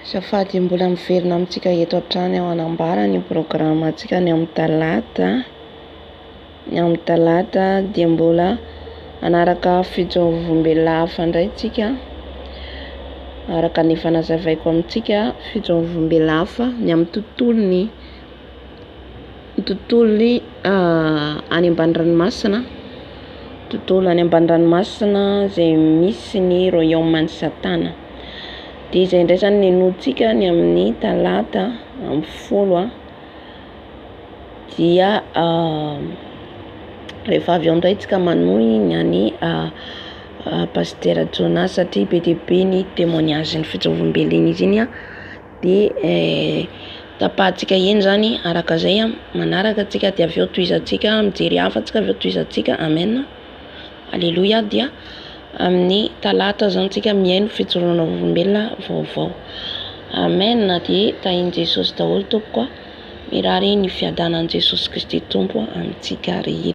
Safady mbola miverina amintsika eto an-trano ao anambara ny programantsika ny amin'ny talata dia mbola anaraka fitsovom-belafo indray tsika araka ny fanazavaiko amintsika fitsovom-belafo ny amin'ny tontolony any Ambaniranomasina izay misy ny royaume-ny Satana. Dia izay indray zany ny noditsika ny amin'ny talata amin'ny 10 dia rehefa avy eo indray tsika manohy ny any Pasitera Jonas satria be dia be ny témoignage ny fitsovom-bela izy iny dia tapahintsika eny zany araka izay manaraka antsika dia avy eo tohizantsika mijery hafantsika avy eo tohizantsika amen alleluia dia amin'ny talata zany tsika mihaino fitsoron'olombelona vaovao amen dia tahin'i Jesosy daholo tompoko mirary ny fiadanan'i Jesosy Kristy tompo amintsika rehetra.